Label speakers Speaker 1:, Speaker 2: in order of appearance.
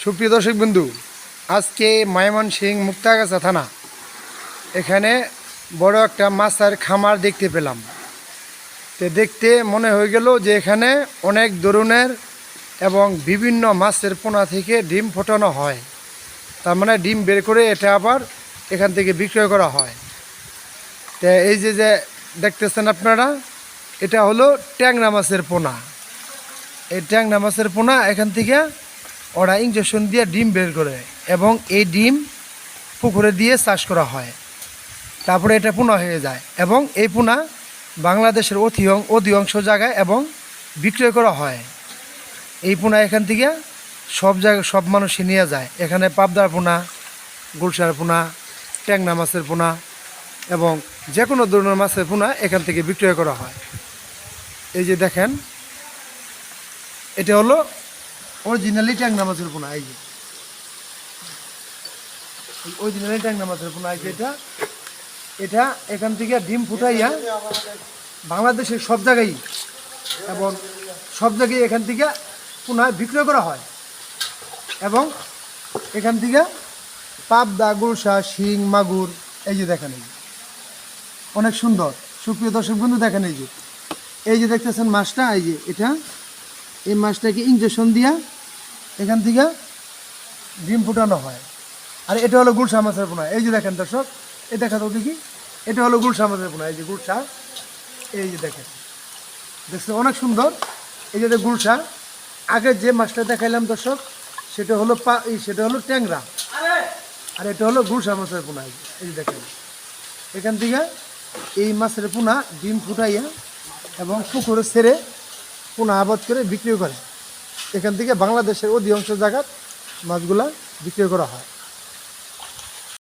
Speaker 1: সুপ্রিয় দর্শক বন্ধু, আজকে ময়মনসিংহ মুক্তাগাছা থানা এখানে বড় একটা মাছের খামার দেখতে পেলাম। তো দেখতে মনে হয়ে গেল যে এখানে অনেক ধরনের এবং বিভিন্ন মাছের পোনা থেকে ডিম ফোটানো হয়। তার মানে ডিম বের করে এটা আবার এখান থেকে বিক্রয় করা হয়। তো এই যে যে দেখতেছেন আপনারা, এটা হলো ট্যাংরা মাছের পোনা। এই ট্যাংরা মাছের পোনা এখান থেকে ওরা ইঞ্জেকশন দিয়ে ডিম বের করে এবং এই ডিম পুকুরে দিয়ে চাষ করা হয়। তারপরে এটা পোনা হয়ে যায় এবং এই পোনা বাংলাদেশের অধিকাংশ জায়গায় এবং বিক্রয় করা হয়। এই পোনা এখান থেকে সব জায়গায় সব মানুষই নিয়ে যায়। এখানে পাবদার পোনা, গুলশার পোনা, ট্যাংরা মাছের পোনা এবং যে কোনো ধরনের মাছের পোনা এখান থেকে বিক্রয় করা হয়। এই যে দেখেন, এটা হলো অরিজিনালি ট্যাংরা মাছের পোনা। এই যে অরিজিনালি ট্যাংরা মাছের পোনা, এই যে এটা এখান থেকে ডিম ফুটাইয়া বাংলাদেশের সব জায়গায় এবং সব জায়গায় এখান থেকে পোনা বিক্রয় করা হয় এবং এখান থেকে পাবদা, গুলশা, শিং, মাগুর, এই যে দেখেন, এই অনেক সুন্দর। সুপ্রিয় দর্শক বন্ধু দেখেন, এই যে দেখতেছেন মাছটা, এই যে এই মাছটাকে ইঞ্জেকশন দিয়া এখান থেকে ডিম ফুটানো হয়। আর এটা হলো গুলশা মাছের পোনা। এই যে দেখেন দর্শক, এই দেখা তো দেখি, এটা হলো গুলশা মাছের পোনা। এই যে গুলশা, এই যে দেখেন, দেখছেন অনেক সুন্দর। এই যে গুলশা, আগে যে মাছটা দেখাইলাম দর্শক সেটা হলো সেটা হলো ট্যাংরা, আর এটা হলো গুলশা মাছের পোনা। এই যে দেখেন, এখান থেকে এই মাছের পোনা ডিম ফুটাইয়া এবং পুকুরে ছেড়ে পোনা আবাদ করে বিক্রি করে। এখান থেকে বাংলাদেশের অধিকাংশ জায়গায় মাছগুলা বিক্রি করা হয়।